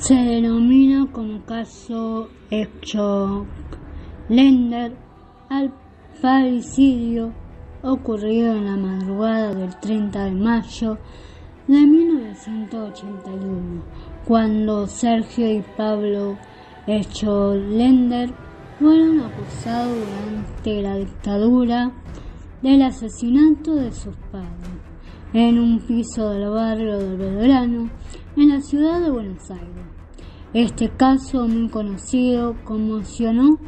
Se denomina como caso Schoenlender al parricidio ocurrido en la madrugada del 30 de mayo de 1981, cuando Sergio y Pablo Schoenlender fueron acusados durante la dictadura del asesinato de sus padres en un piso del barrio de Belgrano, en la ciudad de Buenos Aires. Este caso, muy conocido, conmocionó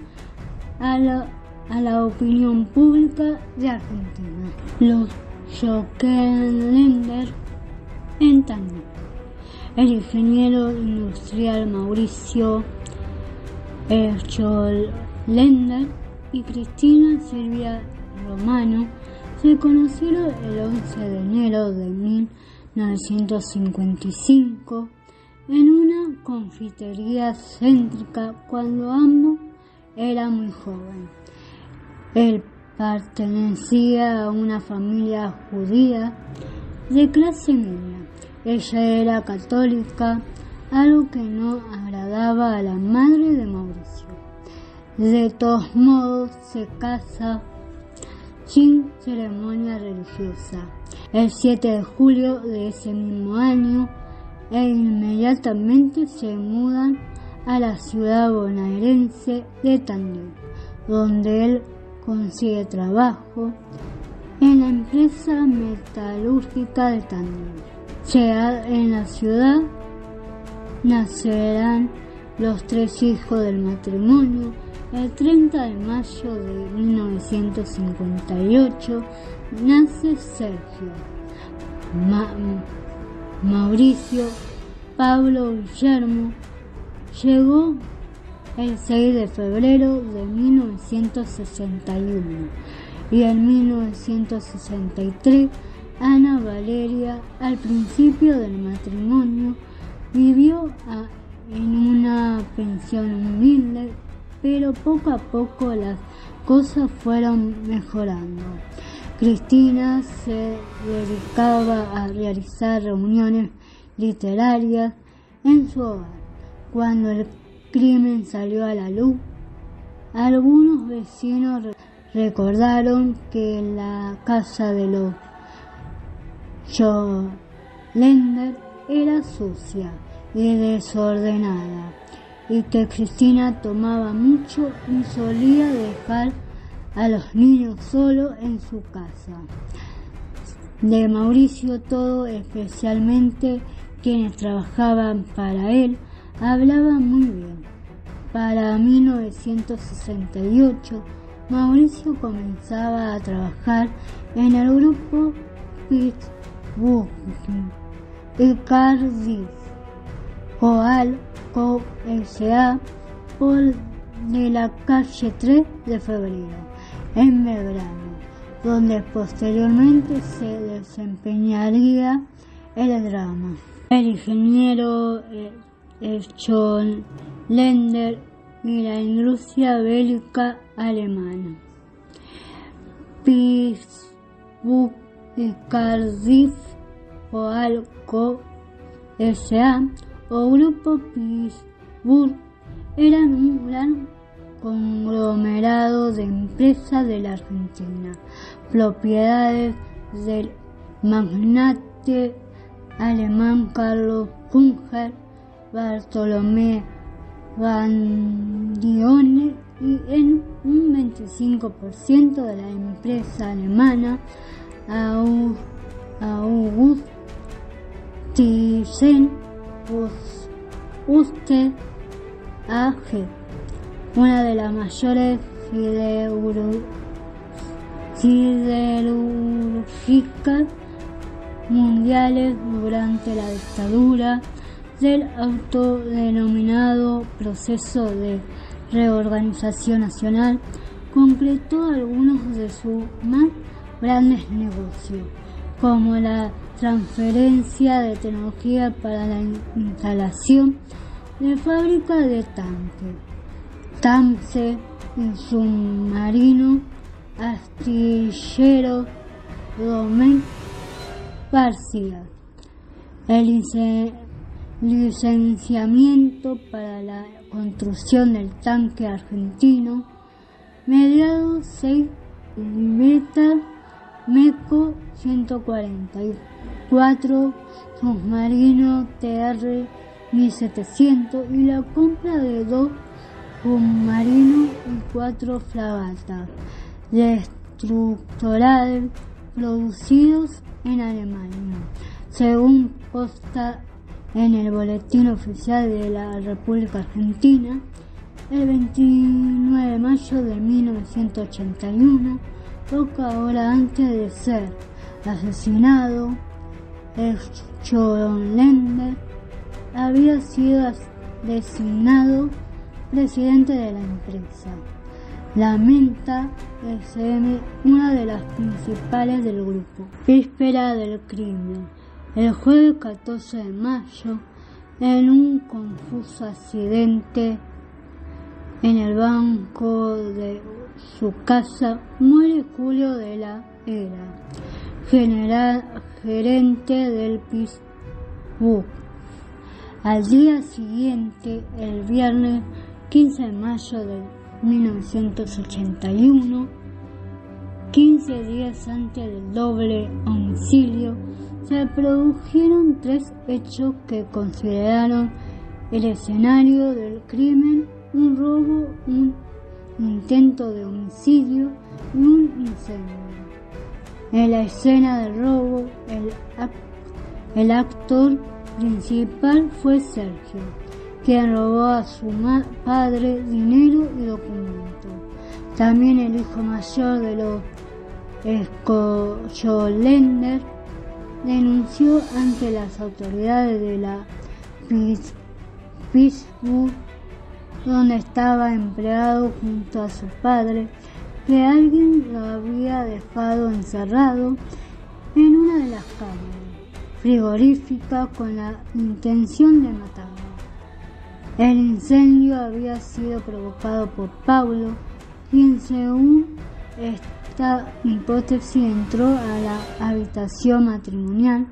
a la opinión pública de Argentina. Los Schoenlender en Tandil. El ingeniero industrial Mauricio Schoenlender y Cristina Silvia Romano se conocieron el 11 de enero de 1955 en una confitería céntrica cuando ambos eran muy jóvenes. Él pertenecía a una familia judía de clase media. Ella era católica, algo que no agradaba a la madre de Mauricio. De todos modos, se casa sin ceremonia religiosa el 7 de julio de ese mismo año e inmediatamente se mudan a la ciudad bonaerense de Tandil, donde él consigue trabajo en la empresa metalúrgica de Tandil. En la ciudad nacerán los 3 hijos del matrimonio. El 30 de mayo de 1958 nace Sergio, Mauricio Pablo Guillermo. Llegó el 6 de febrero de 1961 y en 1963 Ana Valeria, al principio del matrimonio, vivió en una pensión humilde, pero poco a poco las cosas fueron mejorando. Cristina se dedicaba a realizar reuniones literarias en su hogar. Cuando el crimen salió a la luz, algunos vecinos recordaron que la casa de los Schoenlender era sucia y desordenada, y que Cristina tomaba mucho y solía dejar a los niños solos en su casa. De Mauricio todo, especialmente quienes trabajaban para él, hablaban muy bien. Para 1968, Mauricio comenzaba a trabajar en el grupo Pittsburgh y Cardiff Coal Co. S.A. por de la calle 3 de febrero, en Belgrano, donde posteriormente se desempeñaría el drama. El ingeniero Schoenlender y la industria bélica alemana. Pittsburgh y Cardiff Coal Co. S.A. o Grupo Pittsburgh eran un gran conglomerado de empresas de la Argentina, propiedades del magnate alemán Carlos Unger, Bartolomé Bandione, y en un 25% de la empresa alemana August Thyssen Usted AG, una de las mayores siderúrgicas mundiales durante la dictadura del autodenominado proceso de reorganización nacional, concretó algunos de sus más grandes negocios, como la transferencia de tecnología para la instalación de fábrica de tanques, TAMSE y submarinos, astilleros, Domen García. El licenciamiento para la construcción del tanque argentino, mediados 6 libreta MECO 144, submarino TR 1700 y la compra de 2 submarinos y 4 fragatas destructorales producidos en Alemania, según consta en el Boletín Oficial de la República Argentina. El 29 de mayo de 1981, poca hora antes de ser asesinado, Scholender había sido designado presidente de la empresa. Lamenta SM, una de las principales del grupo. Víspera del crimen. El jueves 14 de mayo, en un confuso accidente en el banco de su casa, muere Julio de la Era, gerente del Pittsburgh. Al día siguiente, el viernes 15 de mayo de 1981, 15 días antes del doble homicidio, se produjeron 3 hechos que consideraron el escenario del crimen: un robo, un intento de homicidio y un incendio. En la escena del robo, el actor principal fue Sergio, quien robó a su padre dinero y documentos. También el hijo mayor de los Scholender denunció ante las autoridades de la Pittsburgh, donde estaba empleado junto a su padre, que alguien lo había dejado encerrado en una de las cámaras frigoríficas con la intención de matarlo. El incendio había sido provocado por Pablo, quien, según esta hipótesis, entró a la habitación matrimonial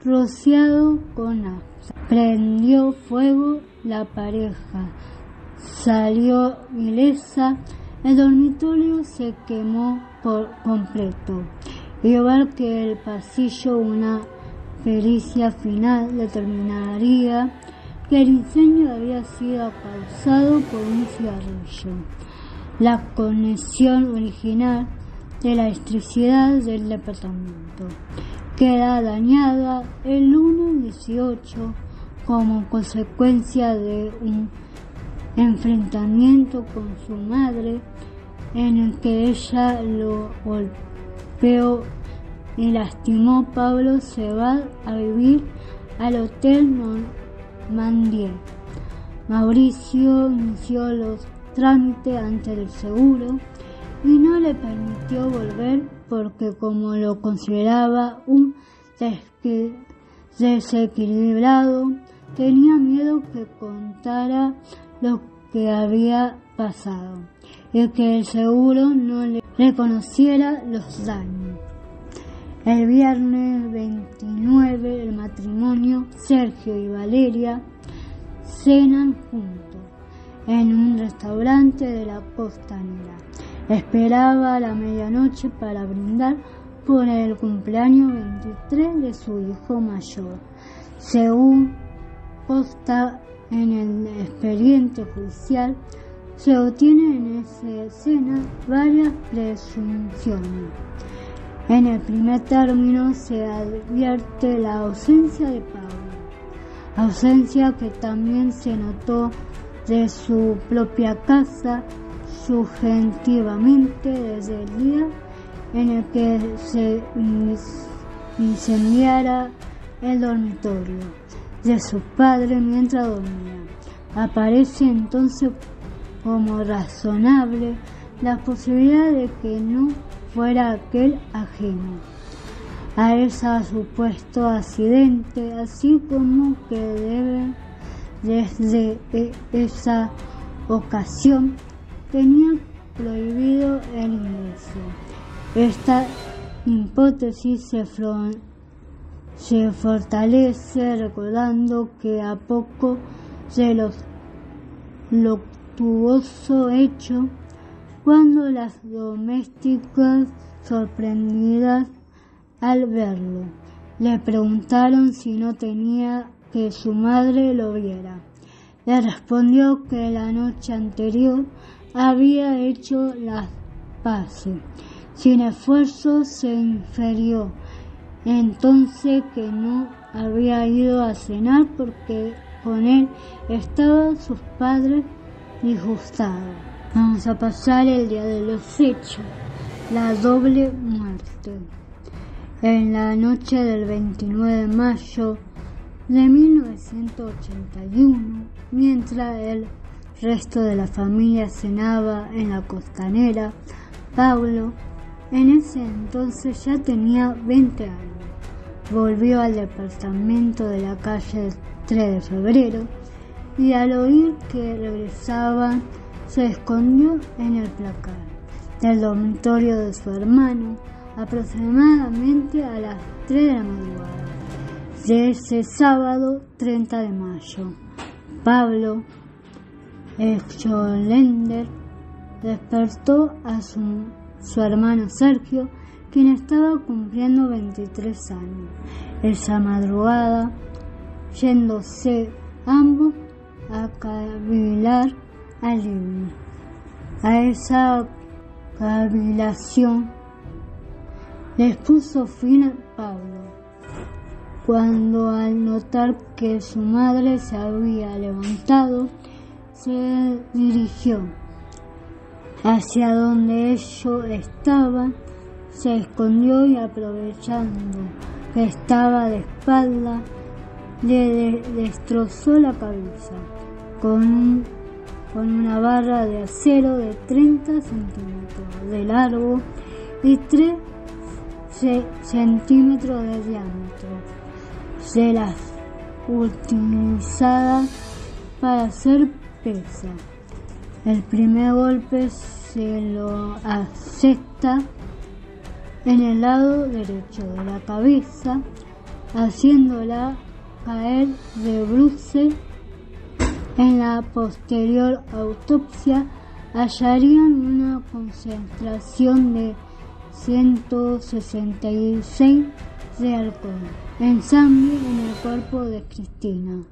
rociado con nafta. Prendió fuego, la pareja salió ilesa, el dormitorio se quemó por completo. Igual que el pasillo, una pericia final determinaría que el incendio había sido causado por un cigarrillo. La conexión original de la electricidad del departamento queda dañada el lunes 18 como consecuencia de un enfrentamiento con su madre, en el que ella lo golpeó y lastimó. Pablo se va a vivir al Hotel Normandie. Mauricio inició los trámites ante el seguro y no le permitió volver porque, como lo consideraba un desequilibrado, tenía miedo que contara lo que había pasado y que el seguro no le reconociera los daños. El viernes 29, el matrimonio, Sergio y Valeria, cenan juntos en un restaurante de la Costanera. Esperaba la medianoche para brindar por el cumpleaños 23 de su hijo mayor. Según consta en el expediente judicial, se obtienen en esa escena varias presunciones. En el primer término se advierte la ausencia de Pablo, ausencia que también se notó de su propia casa subjetivamente desde el día en el que se incendiara el dormitorio de su padre mientras dormía. Aparece entonces como razonable la posibilidad de que no fuera aquel ajeno a ese supuesto accidente, así como que debe, desde esa ocasión, tenía prohibido el ingreso. Esta hipótesis se se fortalece recordando que a poco de lo luctuoso hecho, cuando las domésticas, sorprendidas al verlo, le preguntaron si no tenía que su madre lo viera. Le respondió que la noche anterior había hecho las paces. Sin esfuerzo se infirió entonces que no había ido a cenar porque con él estaban sus padres disgustados. Vamos a pasar el día de los hechos, la doble muerte. En la noche del 29 de mayo de 1981, mientras el resto de la familia cenaba en la costanera, Pablo, en ese entonces ya tenía 20 años. Volvió al departamento de la calle 3 de febrero y al oír que regresaban se escondió en el placar del dormitorio de su hermano aproximadamente a las 3 de la madrugada de ese sábado 30 de mayo. Pablo Scholender despertó a su hermano Sergio, quien estaba cumpliendo 23 años, esa madrugada, yéndose ambos a cavilar al living. A esa cavilación les puso fin a Pablo, cuando al notar que su madre se había levantado, se dirigió hacia donde ellos estaban, se escondió y aprovechando que estaba de espalda, le destrozó la cabeza con una barra de acero de 30 centímetros de largo y 3 centímetros de diámetro, de las utilizadas para hacer pesa. El primer golpe se lo asesta en el lado derecho de la cabeza, haciéndola caer de bruces. En la posterior autopsia hallarían una concentración de 166 de alcohol en sangre en el cuerpo de Cristina.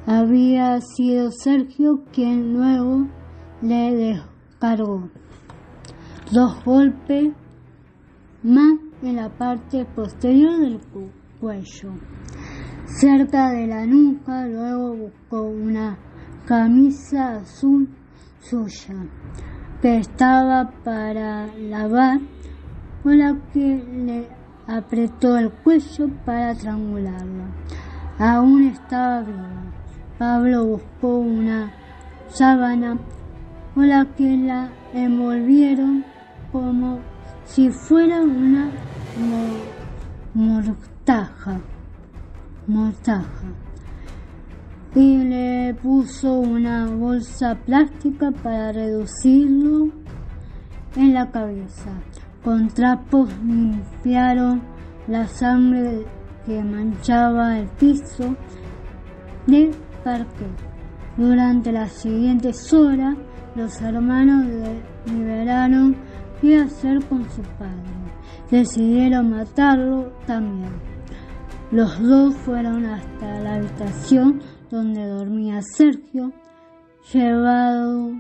Había sido Sergio quien luego le descargó 2 golpes más en la parte posterior del cuello, cerca de la nuca. Luego buscó una camisa azul suya que estaba para lavar, con la que le apretó el cuello para estrangularla. Aún estaba viva. Pablo buscó una sábana con la que la envolvieron como si fuera una mortaja, y le puso una bolsa plástica para reducirlo en la cabeza. Con trapos limpiaron la sangre que manchaba el piso del parquet. Durante las siguientes horas, los hermanos deliberaron qué hacer con su padre. Decidieron matarlo también. Los dos fueron hasta la habitación donde dormía Sergio, llevado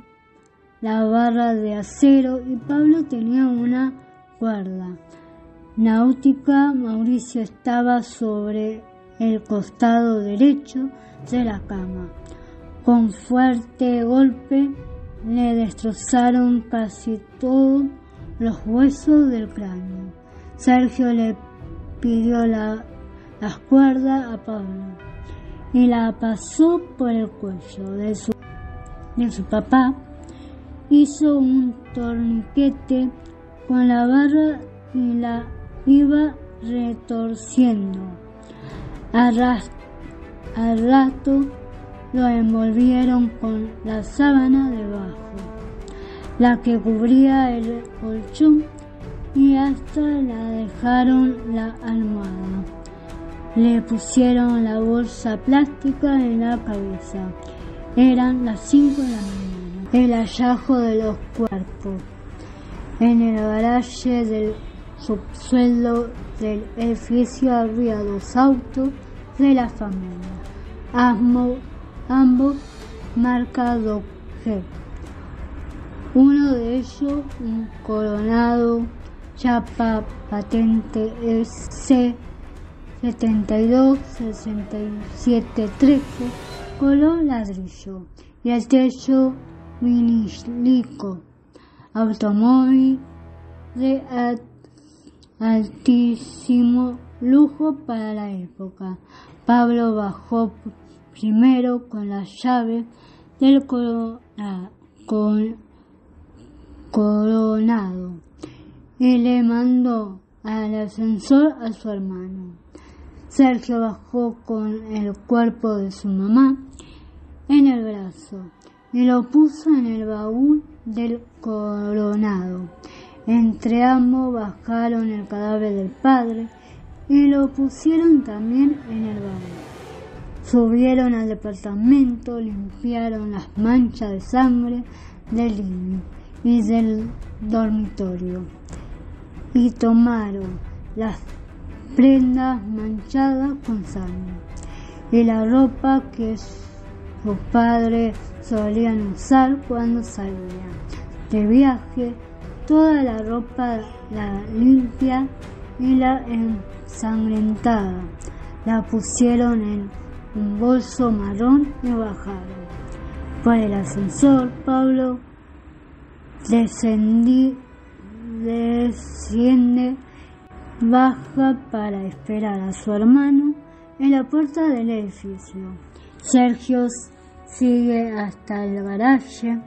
la barra de acero, y Pablo tenía una cuerda náutica. Mauricio estaba sobre el costado derecho de la cama. Con fuerte golpe le destrozaron casi todos los huesos del cráneo. Sergio le pidió las cuerdas a Pablo y la pasó por el cuello de su papá. Hizo un torniquete con la barra y la iba retorciendo. Al rato lo envolvieron con la sábana debajo, la que cubría el colchón, y hasta la dejaron la almohada. Le pusieron la bolsa plástica en la cabeza. Eran las 5 de la mañana. El hallazgo de los cuerpos. En el garaje del subsuelo del edificio había 2 autos de la familia, ambos marca Dodge. Uno de ellos, un Coronado chapa patente C726713 color ladrillo, y el techo vinilico, automóvil de altísimo lujo para la época. Pablo bajó primero con las llaves del Coronado y le mandó al ascensor a su hermano. Sergio bajó con el cuerpo de su mamá en el brazo y lo puso en el baúl del Coronado. Entre ambos bajaron el cadáver del padre y lo pusieron también en el baúl. Subieron al departamento, limpiaron las manchas de sangre del living y del dormitorio y tomaron las prendas manchadas con sangre y la ropa que sus padres solían usar cuando salían de viaje. Toda la ropa, la limpia y la ensangrentada, la pusieron en un bolso marrón y bajaron por el ascensor. Pablo desciende, baja para esperar a su hermano en la puerta del edificio. Sergio sigue hasta el garaje.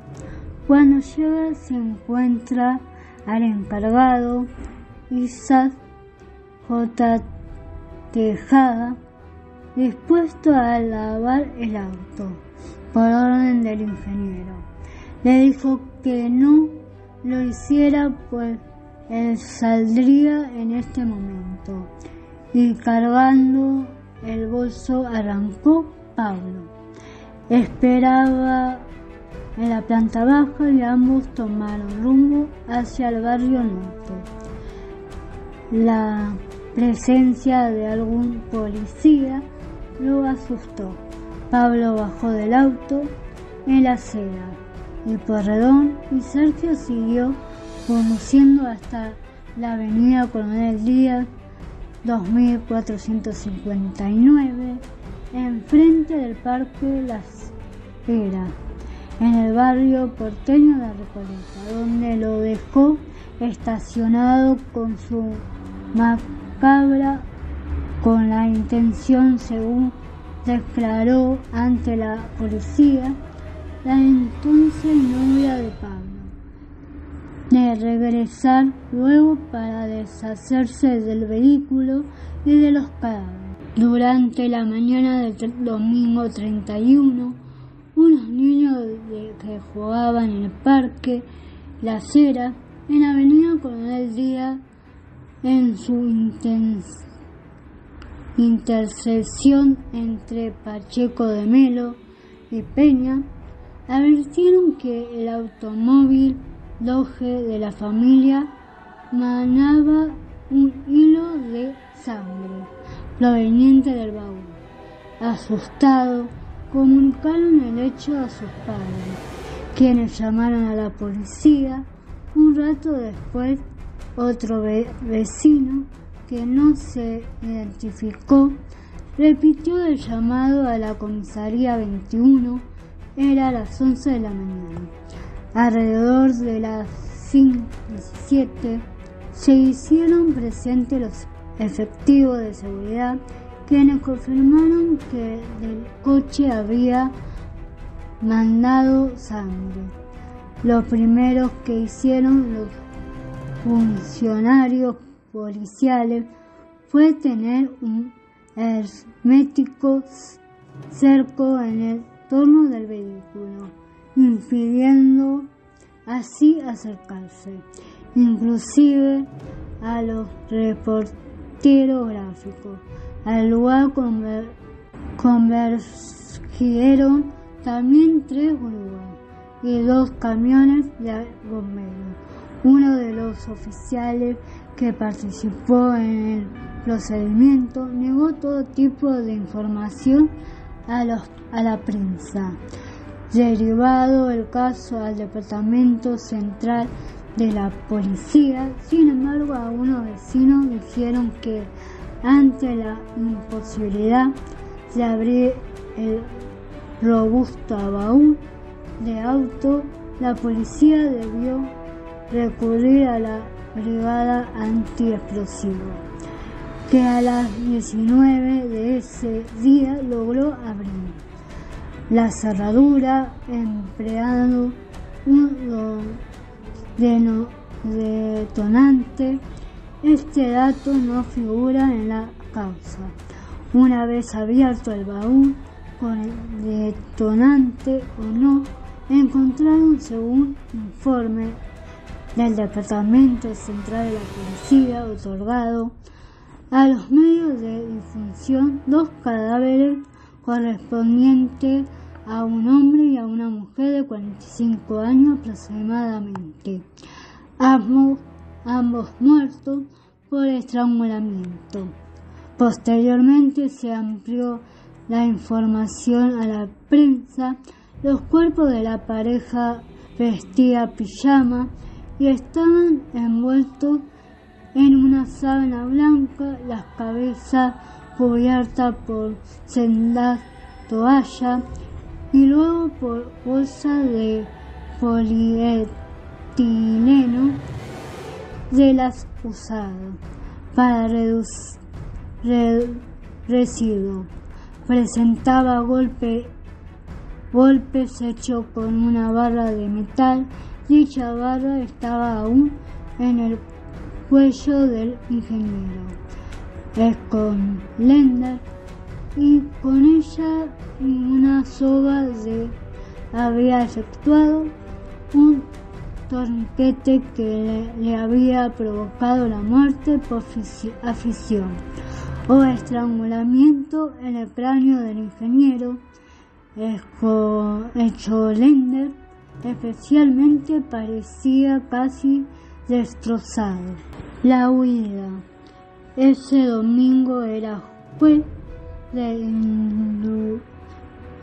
Cuando llega se encuentra al encargado, Isaac J. Tejada, dispuesto a lavar el auto por orden del ingeniero. Le dijo que no lo hiciera, pues él saldría en este momento, y cargando el bolso arrancó. Pablo esperaba en la planta baja y ambos tomaron rumbo hacia el barrio norte. La presencia de algún policía lo asustó. Pablo bajó del auto en la acera y Porredón y Sergio siguió conduciendo hasta la avenida Coronel Díaz 2459, enfrente del Parque Las Heras, en el barrio porteño de Recoleta, donde lo dejó estacionado con su macabra con la intención, según declaró ante la policía, la entonces novia de Pablo, de regresar luego para deshacerse del vehículo y de los cadáveres. Durante la mañana del domingo 31, unos niños que jugaban en el parque La Acera, en la avenida Coronel Díaz, en su intersección entre Pacheco de Melo y Peña, advirtieron que el automóvil Dodge de la familia manaba un hilo de sangre proveniente del baúl. Asustados, comunicaron el hecho a sus padres, quienes llamaron a la policía. Un rato después, otro vecino, que no se identificó, repitió el llamado a la comisaría 21. Era a las 11 de la mañana. Alrededor de las 5:17 se hicieron presentes los efectivos de seguridad, quienes confirmaron que del coche había mandado sangre. Lo primero que hicieron los funcionarios policiales fue tener un hermético cerco en el torno del vehículo, impidiendo así acercarse, inclusive a los reporteros gráficos. Al lugar convergieron también 3 grúas y 2 camiones de bomberos. Uno de los oficiales que participó en el procedimiento negó todo tipo de información a la prensa. Derivado el caso al Departamento Central de la Policía, sin embargo, algunos vecinos dijeron que ante la imposibilidad de abrir el robusto baúl de auto, la policía debió recurrir a la brigada antiexplosiva, que a las 19 de ese día logró abrir la cerradura empleando un detonante. Este dato no figura en la causa. Una vez abierto el baúl con el detonante o no, encontraron, según informe del Departamento Central de la Policía otorgado a los medios de difusión, 2 cadáveres correspondientes a un hombre y a una mujer de 45 años aproximadamente, ambos muertos por estrangulamiento. Posteriormente se amplió la información a la prensa. Los cuerpos de la pareja vestían pijama y estaban envueltos en una sábana blanca, las cabezas cubiertas por sendas toallas y luego por bolsas de polietileno de las usadas para reducir residuos. Presentaba golpes hechos con una barra de metal. Dicha barra estaba aún en el cuello del ingeniero Scholender, y con ella una soga había efectuado un torniquete que le había provocado la muerte por asfixia o estrangulamiento en el cráneo del ingeniero Scholender. Especialmente parecía casi destrozado. La huida. Ese domingo era juez de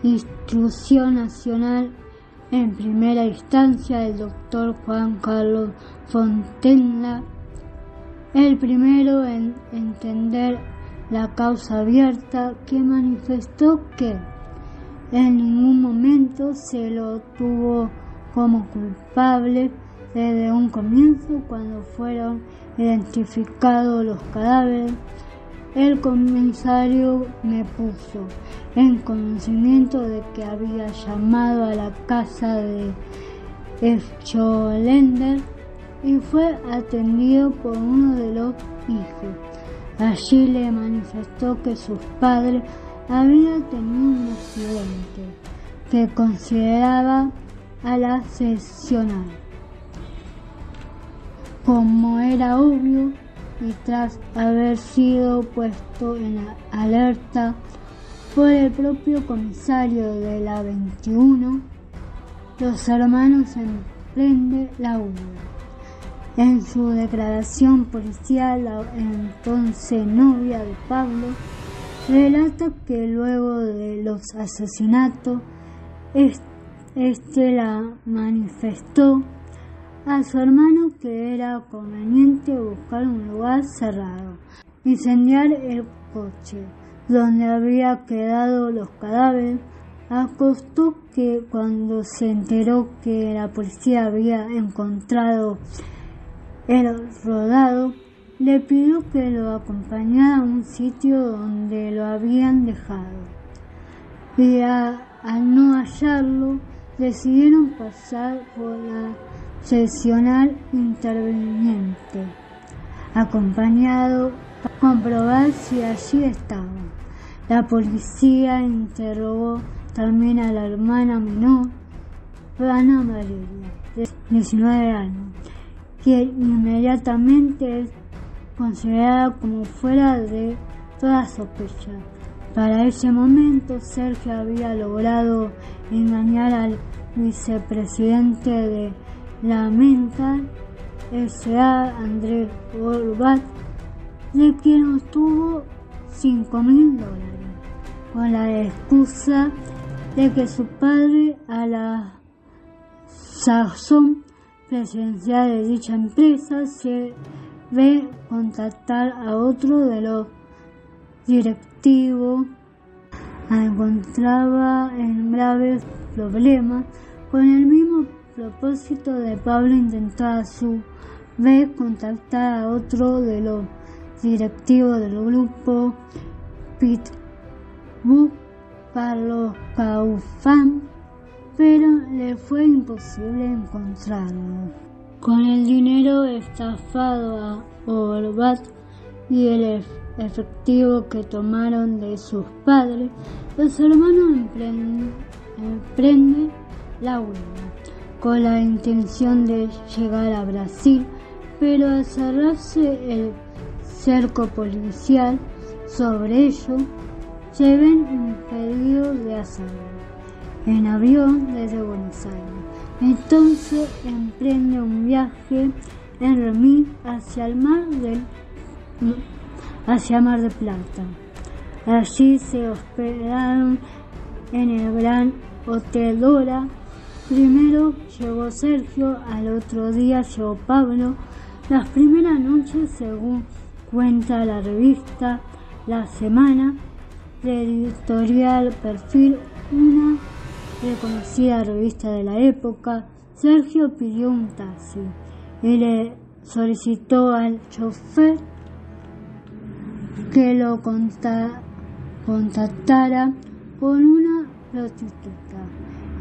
instrucción nacional en primera instancia el doctor Juan Carlos Fontenla, el primero en entender la causa abierta, que manifestó que en ningún momento se lo tuvo como culpable desde un comienzo. Cuando fueron identificados los cadáveres, el comisario me puso en conocimiento de que había llamado a la casa de Scholender y fue atendido por uno de los hijos. Allí le manifestó que sus padres habían tenido un accidente que consideraba a la excepcional. Como era obvio, y tras haber sido puesto en alerta por el propio comisario de la 21, los hermanos emprenden la huida. En su declaración policial, la entonces novia de Pablo relata que luego de los asesinatos, este la manifestó a su hermano que era conveniente buscar un lugar cerrado, incendiar el coche donde había quedado los cadáveres. Acostó que cuando se enteró que la policía había encontrado el rodado, le pidió que lo acompañara a un sitio donde lo habían dejado, y al no hallarlo, decidieron pasar por la seccional interviniente, acompañado para comprobar si allí estaba. La policía interrogó también a la hermana menor, Ana María, de 19 años, quien inmediatamente es considerada como fuera de toda sospecha. Para ese momento, Sergio había logrado engañar al vicepresidente de la Mental S.A., Andrés Horvat, de quien obtuvo $5.000, con la excusa de que su padre, a la sazón presidencial de dicha empresa, se ve contactar a otro de los directivos, encontraba en graves problemas. Con el mismo propósito de Pablo, intentó a su vez contactar a otro de los directivos del grupo Pittsburgh, Carlos Kaufman, pero le fue imposible encontrarlo. Con el dinero estafado a Horvat y el efectivo que tomaron de sus padres, los hermanos emprenden la huida con la intención de llegar a Brasil, pero al cerrarse el cerco policial sobre ellos, se ven impedidos de hacerlo en avión desde Buenos Aires. Entonces emprende un viaje en remis hacia Mar de Plata. Allí se hospedaron en el Gran Hotel Dora. Primero llegó Sergio, al otro día llegó Pablo. Las primeras noches, según cuenta la revista La Semana, de editorial Perfil, una reconocida revista de la época, Sergio pidió un taxi y le solicitó al chofer que lo contactara con una prostituta.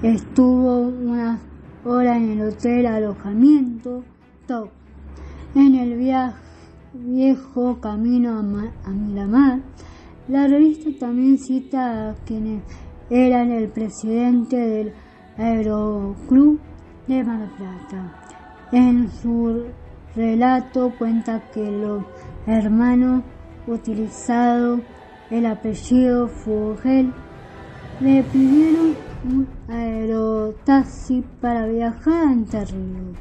Estuvo una hora en el hotel alojamiento Top, en el viejo camino a Miramar. La revista también cita a quienes eran el presidente del Aeroclub de Mar del Plata. En su relato cuenta que los hermanos, utilizado el apellido Fogel, le pidieron un aerotaxi para viajar a Entre Ríos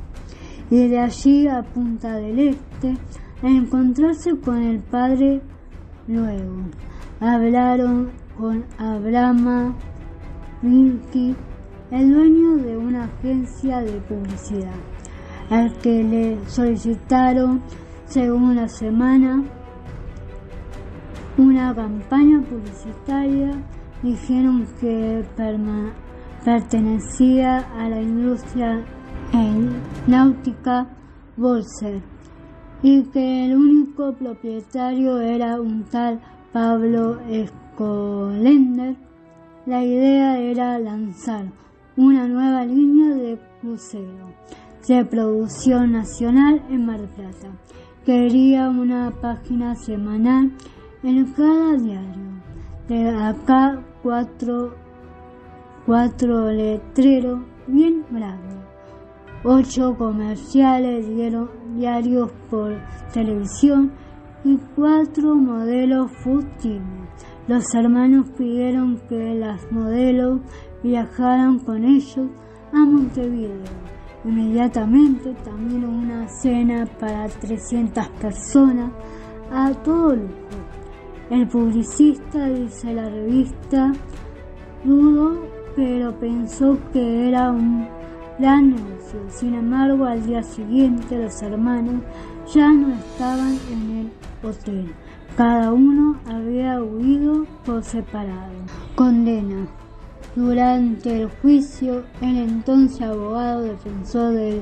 y de allí a Punta del Este a encontrarse con el padre. Luego hablaron con Abraham Vinky, el dueño de una agencia de publicidad, al que le solicitaron, según La Semana, una campaña publicitaria. Dijeron que pertenecía a la industria náutica Bolser y que el único propietario era un tal Pablo Escolender. La idea era lanzar una nueva línea de crucero de producción nacional en Mar del Plata. Quería una página semanal en cada diario. De acá cuatro letreros bien grandes, 8 comerciales diarios por televisión y 4 modelos fustibles. Los hermanos pidieron que las modelos viajaran con ellos a Montevideo. Inmediatamente también una cena para 300 personas a todo lujo. El publicista, dice la revista, dudó, pero pensó que era un gran negocio. Sin embargo, al día siguiente los hermanos ya no estaban en el hotel. Cada uno había huido por separado. Condena. Durante el juicio, el entonces abogado defensor de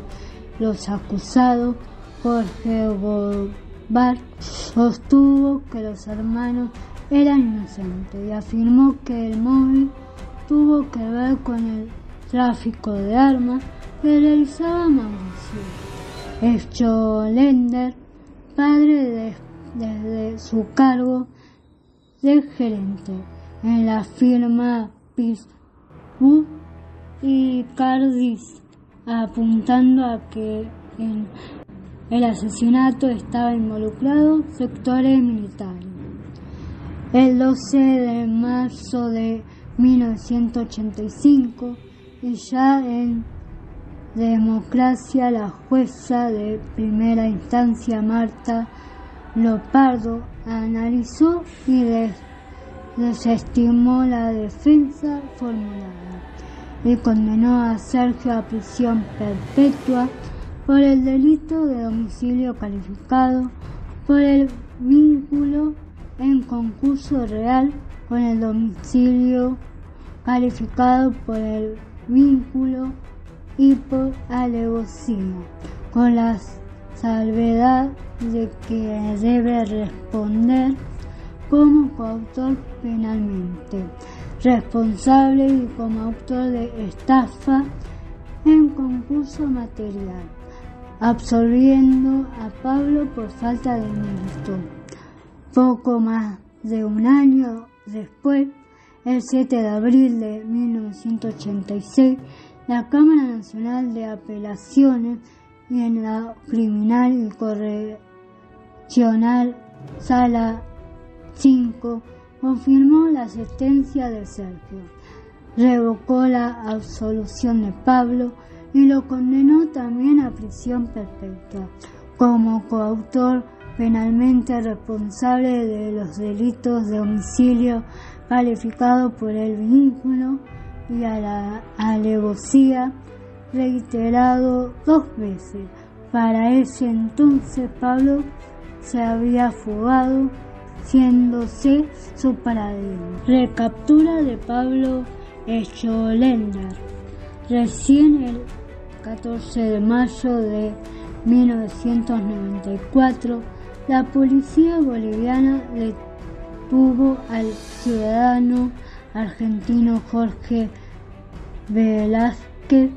los acusados, Jorge Gobar, sostuvo que los hermanos eran inocentes y afirmó que el móvil tuvo que ver con el tráfico de armas que realizaba Mauricio Escolender, padre, desde su cargo de gerente en la firma Pittsburgh y Cardis, apuntando a que en el asesinato estaba involucrado sectores militares. El 12 de marzo de 1985, y ya en democracia, la jueza de primera instancia Marta Lopardo analizó y desestimó la defensa formulada y condenó a Sergio a prisión perpetua por el delito de homicidio calificado por el vínculo en concurso real con el homicidio calificado por el vínculo y por alevosía, con la salvedad de que debe responder como coautor penalmente responsable y como autor de estafa en concurso material, absolviendo a Pablo por falta de mérito. Poco más de un año después, el 7 de abril de 1986, la Cámara Nacional de Apelaciones y en la Criminal y Correccional Sala 5 confirmó la sentencia de Sergio, revocó la absolución de Pablo y lo condenó también a prisión perpetua como coautor penalmente responsable de los delitos de homicidio calificado por el vínculo y a la alevosía, reiterado 2 veces. Para ese entonces Pablo se había fugado, siéndose su paradero. Recaptura de Pablo Echolender. Recién el 14 de mayo de 1994, la policía boliviana detuvo al ciudadano argentino Jorge Velázquez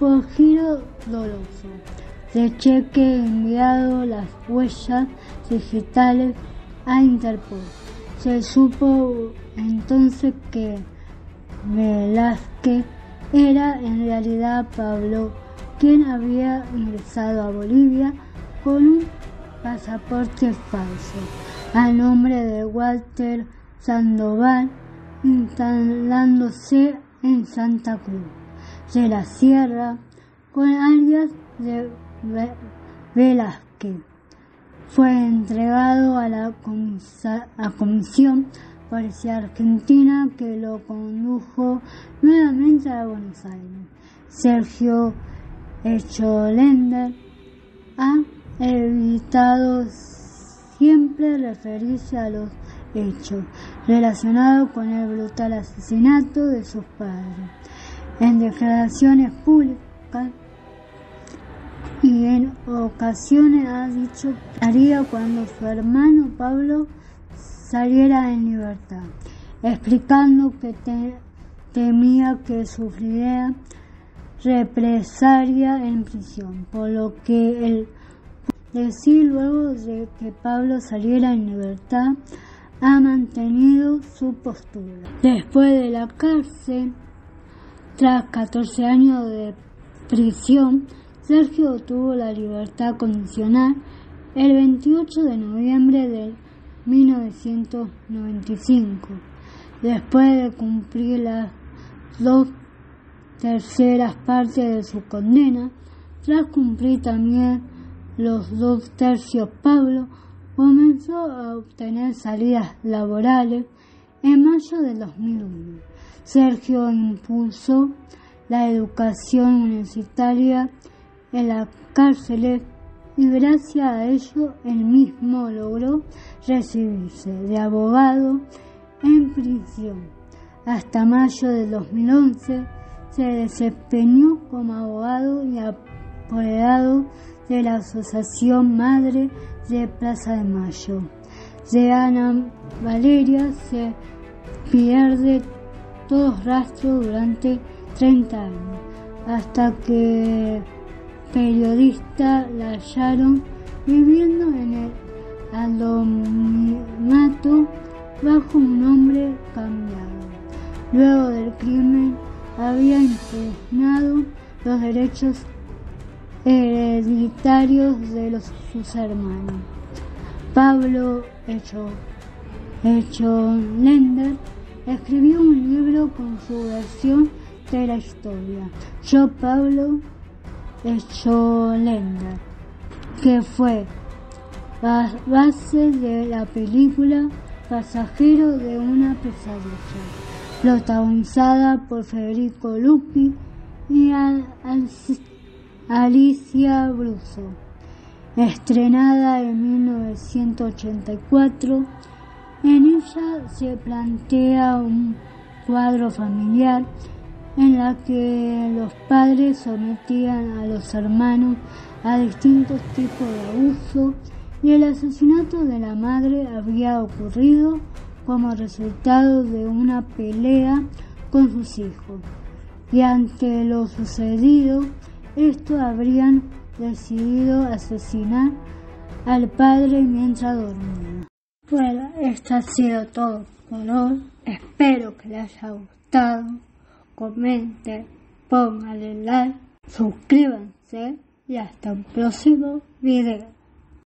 por giro doloso de cheque enviado. Las huellas digitales a Interpol. Se supo entonces que Velázquez era en realidad Pablo, quien había ingresado a Bolivia con un pasaporte falso a nombre de Walter Sandoval, instalándose en Santa Cruz de la Sierra con alias de Velázquez. Fue entregado a la Comisión Policial Argentina, que lo condujo nuevamente a Buenos Aires. Sergio Echolender ha evitado siempre referirse a los hechos relacionados con el brutal asesinato de sus padres. En declaraciones públicas y en ocasiones ha dicho que haría cuando su hermano Pablo saliera en libertad, explicando que temía que sufriera represalia en prisión, por lo que él decir luego de que Pablo saliera en libertad ha mantenido su postura. Después de la cárcel, tras 14 años de prisión, Sergio obtuvo la libertad condicional el 28 de noviembre de 1995, después de cumplir las 2/3 partes de su condena. Tras cumplir también los 2/3, Pablo comenzó a obtener salidas laborales. En mayo de 2001, Sergio impulsó la educación universitaria en las cárceles y gracias a ello él mismo logró recibirse de abogado en prisión. Hasta mayo de 2011 se desempeñó como abogado y apoderado de la Asociación Madre de Plaza de Mayo. De Ana Valeria se pierde todo rastro durante 30 años, hasta que periodistas la hallaron viviendo en el anonimato bajo un nombre cambiado. Luego del crimen había impugnado los derechos hereditarios de sus hermanos. Pablo Echolender escribió un libro con su versión de la historia, Yo Pablo Echolender, que fue base de la película Pasajero de una pesadilla, protagonizada por Federico Lupi y Alicia Bruso, estrenada en 1984. En ella se plantea un cuadro familiar en la que los padres sometían a los hermanos a distintos tipos de abuso y el asesinato de la madre había ocurrido como resultado de una pelea con sus hijos, y ante lo sucedido, estos habrían decidido asesinar al padre mientras dormía. Bueno, esto ha sido todo por hoy. Espero que les haya gustado. Comenten, pónganle like, suscríbanse y hasta un próximo video.